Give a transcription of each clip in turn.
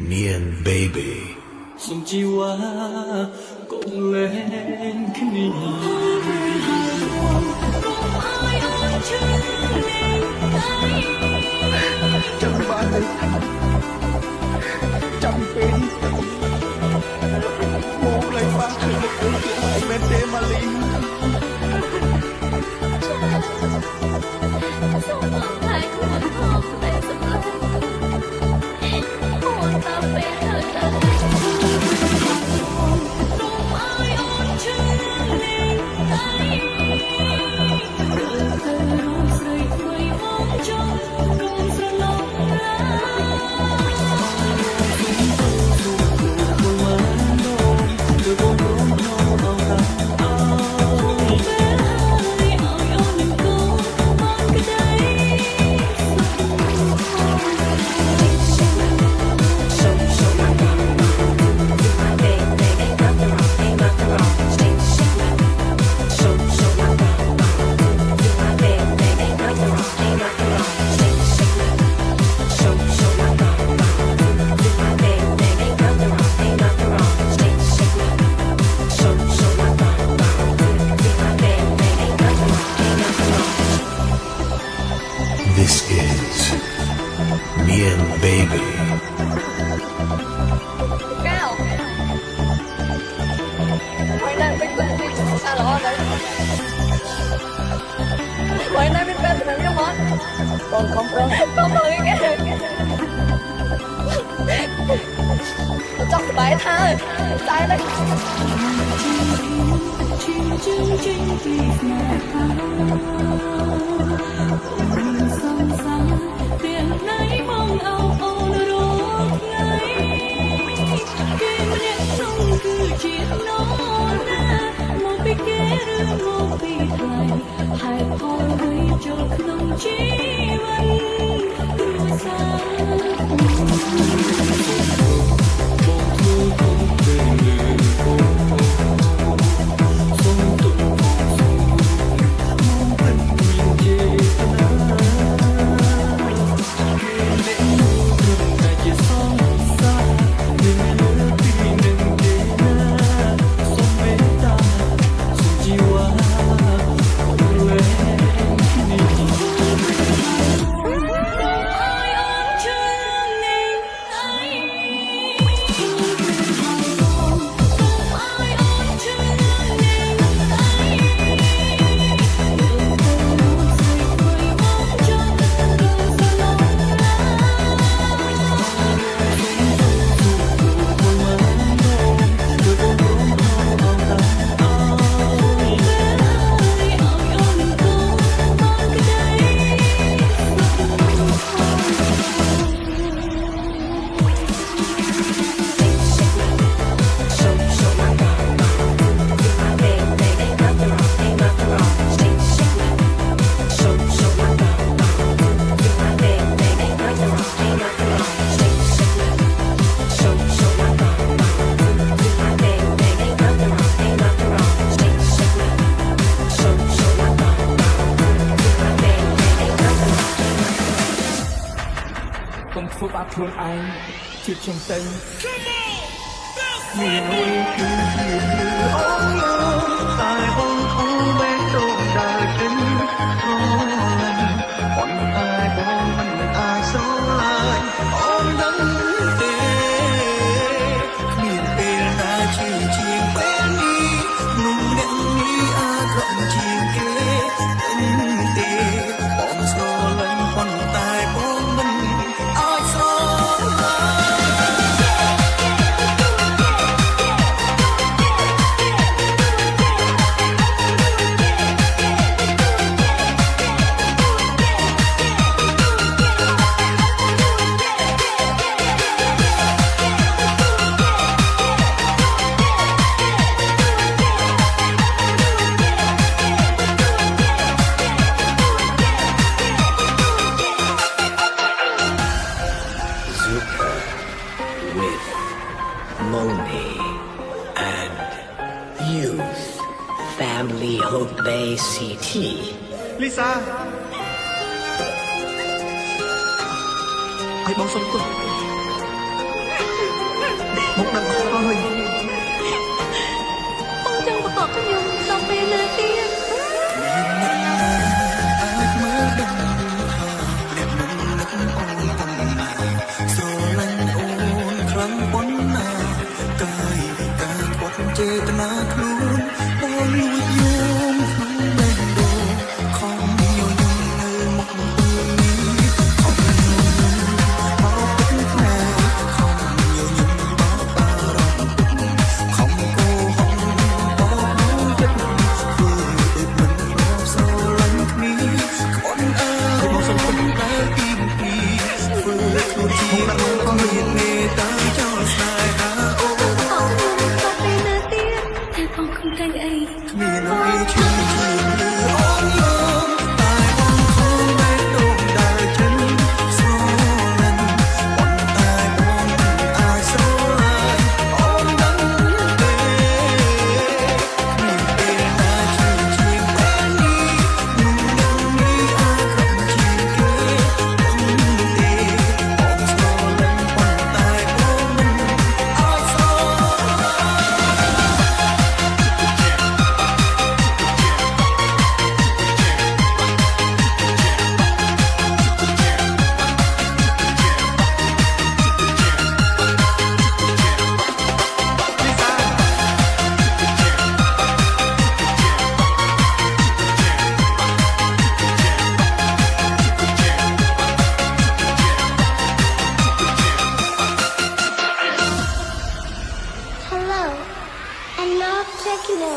Me and baby សូមជីវ៉ាកុំលែងគ្នាចាំបានទេចាំពេលមកលេងបានគឺឲ្យមែនទេម៉ាលីសូមអរគុណខ្លួនផងតែសម្រាប់អូនតាពេលទៅThis is Me and Baby កៅហើយនៅពេញពេញសាឡទៅហើយនៅពេញពេញទៅយកមកបងខំប្រឹងគេចង់ស្បាយថាតែទៅហើយផងវិញចូលក្នុងជីវិតគ្រួកុំធ្វើបាបខ្លួនឯងជឿខ្ញុំទៅមានមួយគឺតែបងអងបែរទៅដើរចេញអូនប៉ុន្តែបងមិនអាចស្រឡាញ់អូនដឹងទេគ្មានពេលណាជឿជាងពេលនេះនោះអ្នកនេះអាចរំជាងគេទេបងស្រឡាញ់ប៉ុន្តែបងមិនអាចស្រឡាញ់with Moni and Youth Family Hope Bay CT Lisa ឲ្យបងសុំទោស មកដឹងហើយ បងចង់បកកខ្ញុំដល់ពេលណាទៀត អាចមើលដឹងថាអ្នកមិននឹកអូនប៉ុណ្ណាស្រឡាញ់អូនខ្លាំងប៉ុណ្ណាកាយវិការគាត់ចេតនាខ្លួនបងលួចយំក្នុងបេះដូងខំញញឹមនៅមុខខ្លួននេះខំញញឹមមកពេញផ្នែកខំញញឹមបោកបារម្ភខំគោហងបោកដួលចិត្តធ្វើដូចមិនរកស្រឡាញ់គ្នាខ្លួនអើយមកសុំទុំតែពីពីធ្វើខ្លួនជាបងមានមេត្តាចោលស្នេហាអូ បកខ្ញុំដល់ពេលណាទៀតតែបងខំកាញ់អី គ្មានអ្វីឈឺអូនយំតែបងខំបេះដូងដើរចេញស្រឡាញ់ប៉ុន្តែបងមិនអាចស្រឡាញ់អូនដឹងទេគ្មានពេលណាឈឺជាងពេលនេះនឹងដឹងនេះអាចក្រំជាងគេដឹងទេបងស្រឡាញ់ប៉ុន្តែបងមិនអាចស្រHello, and now techno.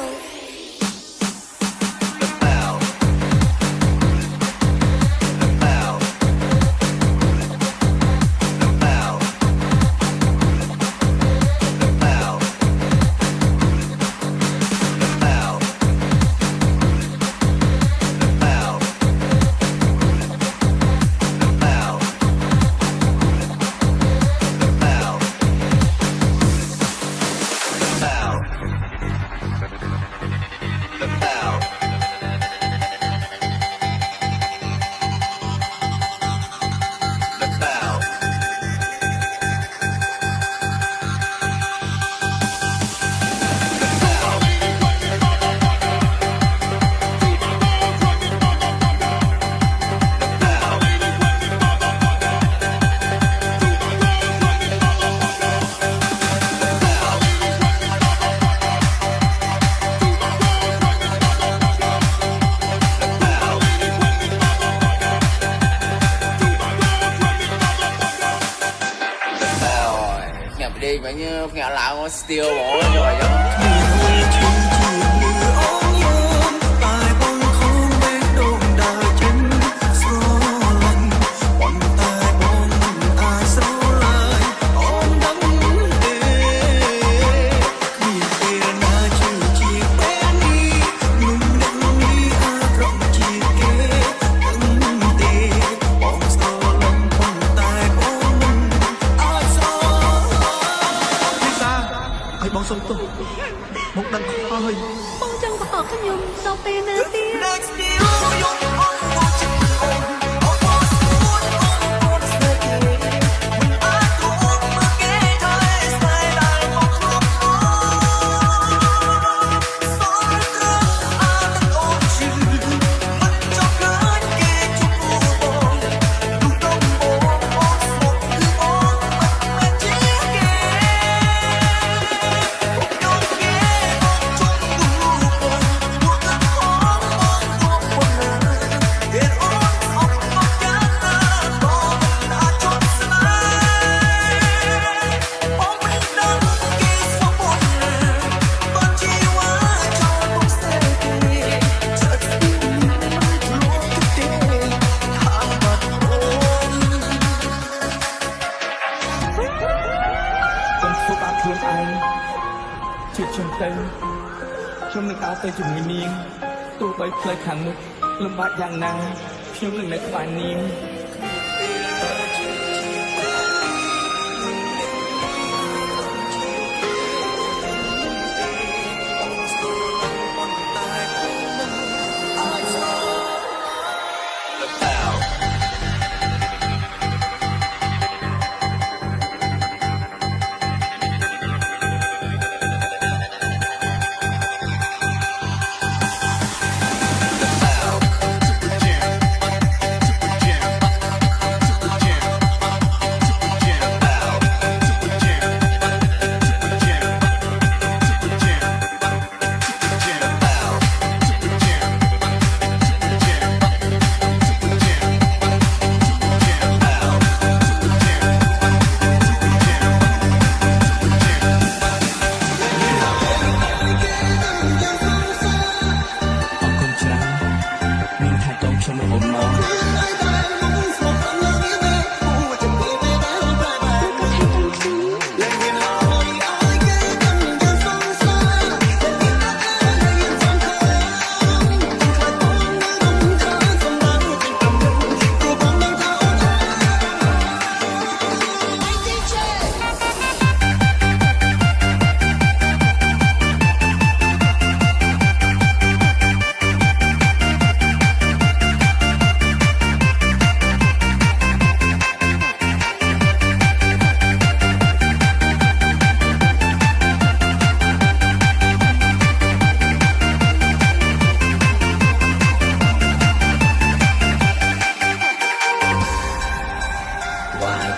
đi mà như nghe lão steel bỏ rồi vậy បងសុំទោសមកដឹងខុសហើយ បងចង់បកកខ្ញុំដល់ពេលណាទៀត ជឿខ្ញុំទៅខ្ញុំនឹងដើរទៅជាមួយនាងទោះបីផ្លូវខាងមុខលំបាកយ៉ាងណាខ្ញុំនឹងនៅក្បែរនាង ប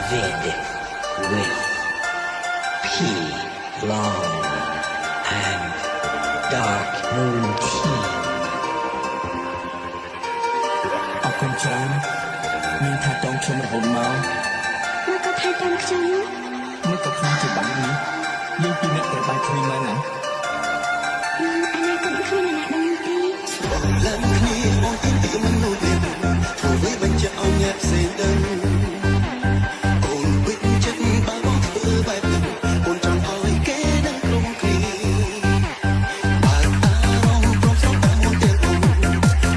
Vid with P long and dark moon tea. អរគុណច្រើនមានថាតងខ្ញុំរហូតមក មកក៏ថែទាំខ្ញុំ មកក៏ខ្លាំងជាបាក់នេះយើងពីរនាក់ត្រូវបានគ្នាមកណា អនាគតគ្មានអ្នកដឹងទេ ឡើងគ្នាអូនទីទីមនុស្សទៀតធ្វើវាបញ្ជាក់ឲ្យអ្នកផ្សេងដឹងអូនវិតចិត្តបើបងធ្វើបែបនេះអូនចង់ឲ្យគេដឹងក្រុមគ្នាបើអារម្មណ៍ព្រមស្រុកតែមុនទៀតអូន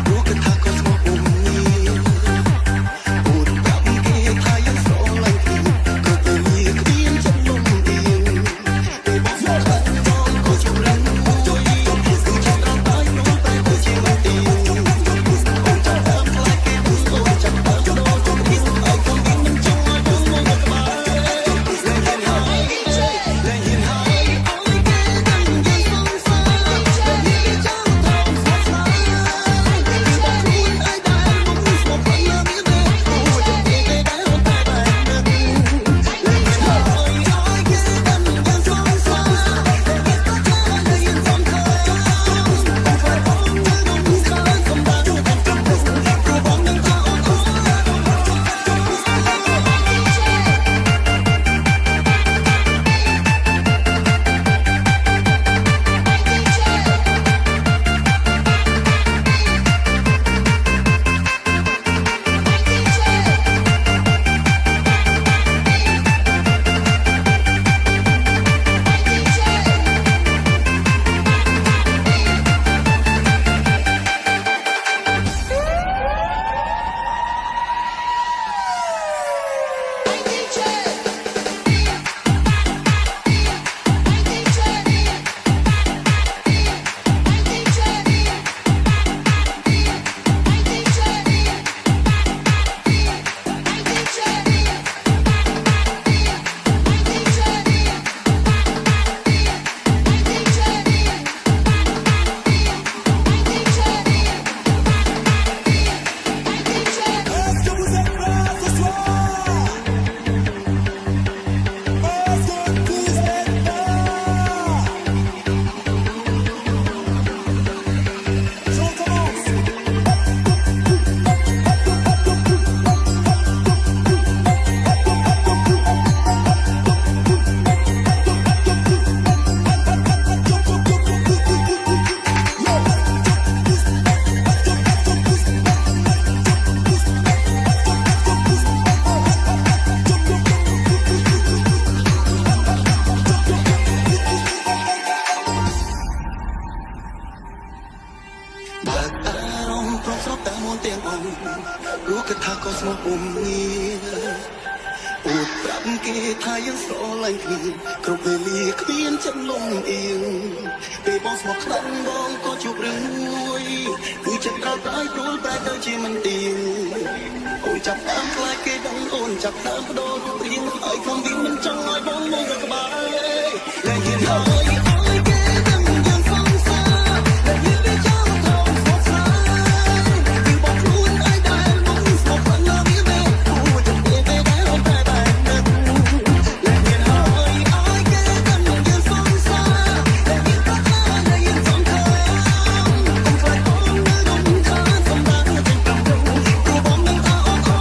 ព្រោះគេថាក៏ស្មោះអូននេះអូនប្រាប់គេថាយើងស្រឡាញ់គ្នាក៏ទៅលាគ្មានចិត្តលំអៀងពេលបងស្មោះខ្លាំងបងក៏ជម្រាំជួយគឺចិត្តរត់ហើយព្រោះតែគឺជាមិនទីអូនចាប់តាមខ្លាចគេអូនចាប់តាមដោនទៅពីឲ្យខ្ញុំវិញមិនចង់ឲ្យបងមកក្បែរបើអារម្មណ៍ព្រមស្រុកតែមុនទាំងអូនព្រោះគេថាក៏ស្មោះពុំងារអូនប្រាប់គេថាយើងស្រឡាញ់គ្នាគ្រប់វេលាគ្មានចិត្តលំអៀងពេលបងស្មោះខ្លាំងបងក៏ជួបរឿងមួយគឺចិត្តក្រោកហើយព្រួលប្រែទៅជាមិនទៀងអូនចាប់តាមខ្លាចគេដឹងអូនចាប់តាមបដូររូបរាងឲ្យខ្ញុំវិញមិនចង់ឲ្យបងមកក្បែរតែយឺនហើយឲ្យគេដឹងយើងសង្សារតែយឺនវាចង់ត្រង់ស្មោះស្នេហ៍គឺបងខ្លួនឲ្យដែលមកស្មោះខ្លាំងណាស់វាមែនគួរจะទេពេលដែលអូនតែបែបនឹងតែយឺនហើយឲ្យគេដឹងយើងសង្សារតែយឺនក៏ថាតែយឺនសង្ឃឹមកុំខ្លាចបងនៅរំខានសម្រាប់តែចាំព្រោះបងនឹងថាអូនខំ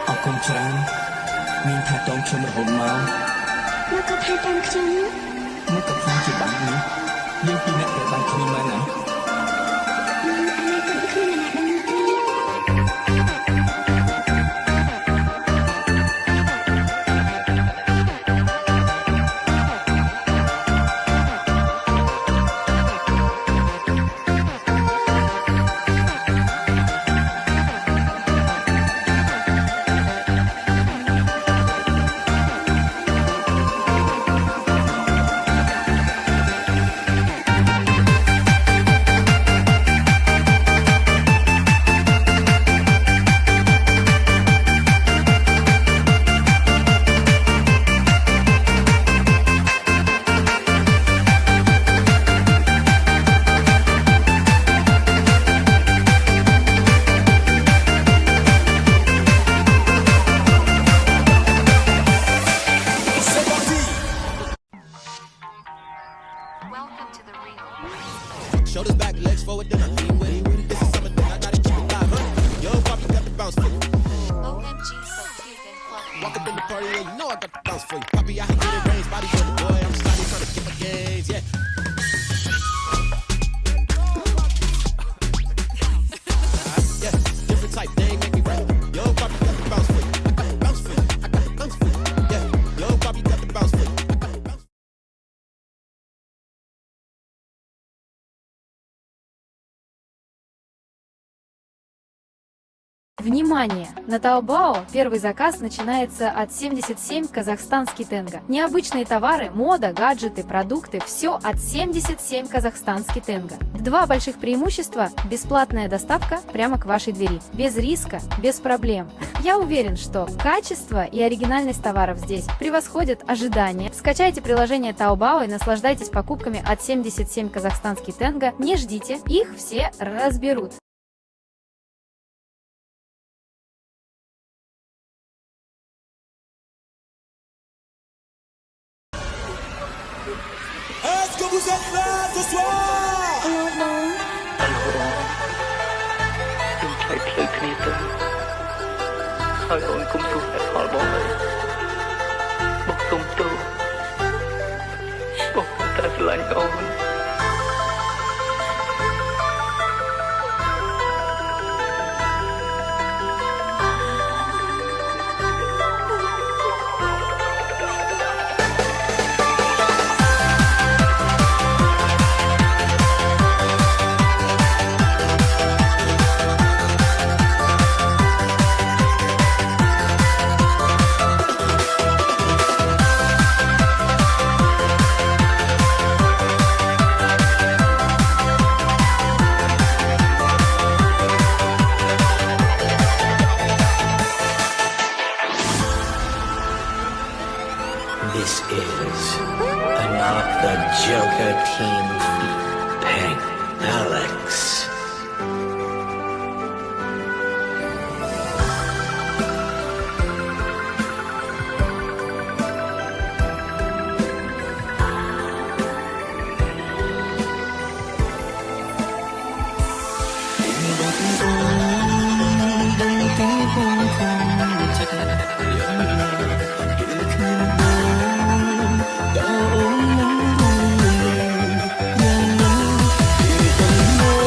អរគុណច្រើនមានថាតងខ្ញុំរហូតមក មកក៏ថែទាំខ្ញុំ មកក៏ខ្លាំងជាបាក់នេះយើងពីរនាក់ត្រូវបានគ្នាមកណា អនាគតគ្មានអ្នកដឹងទេ អ bounce for you. OMG, so cute and fluffy. Walk up in the party and you know I got the bounce for you. Poppy out here getting range, body for the boy. I'm sliding trying to get my gains, yeah. Yeah, different type, they ain't make me right. Yo, Poppy got the bounce for you. I got the bounce for you. I got the bounce for you. Yeah, yo, Poppy got the bounce for you. I got the bounce. Внимание! На Taobao первый заказ начинается от 77 казахстанский тенге. Необычные товары, мода, гаджеты, продукты – все от 77 казахстанский тенге. Два больших преимущества – бесплатная доставка прямо к вашей двери. Без риска, без проблем. Я уверен, что качество и оригинальность товаров здесь превосходят ожидания. Скачайте приложение Taobao и наслаждайтесь покупками от 77 казахстанский тенге. Не ждите, их все разберут. Est-ce que vous êtes là ce soir? ខ្ញុំឆ្លៃផ្លូវគ្នាទៅហើយអូនគុំទោះតែផលបងអើយបងសុំទោសបងតែស្រឡាញ់អូន This is Anak the Joker Team Pink Alex. Hãy subscribe cho kênh Ghiền Mì Gõ để không bỏ lỡ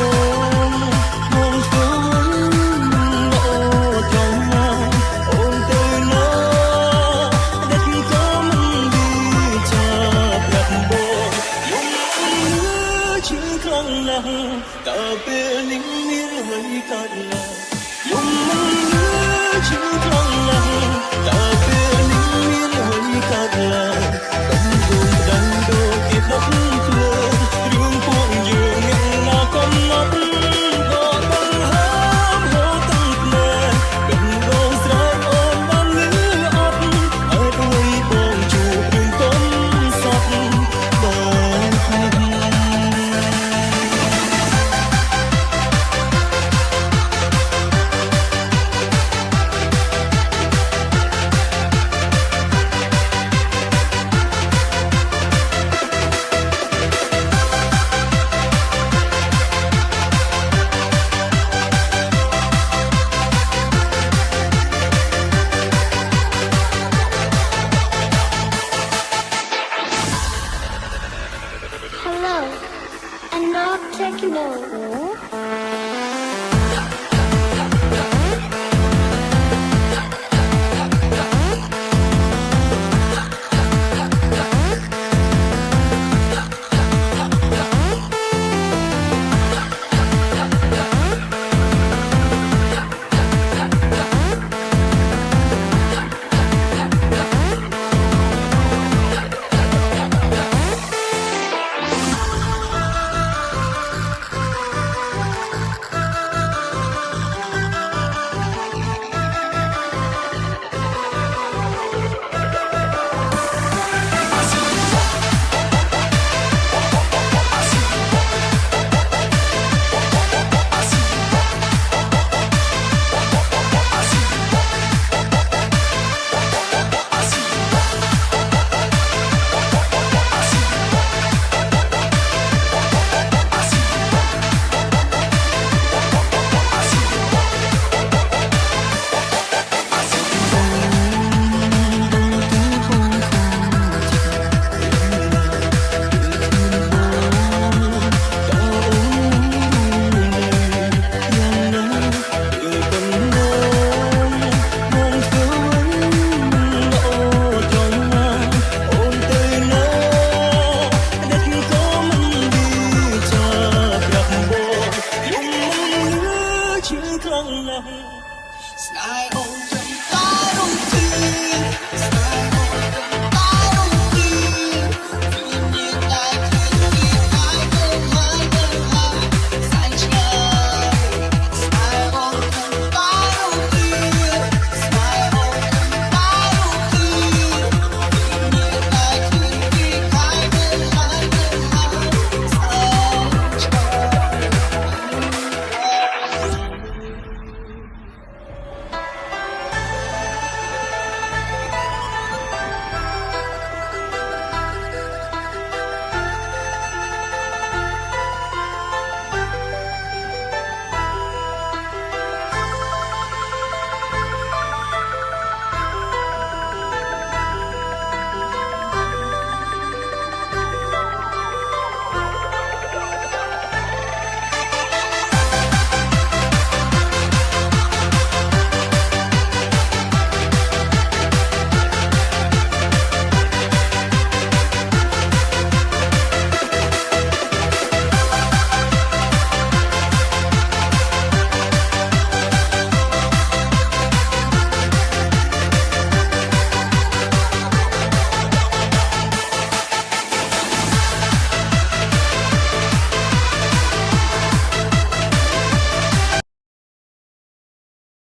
ស្នេហ៍អូន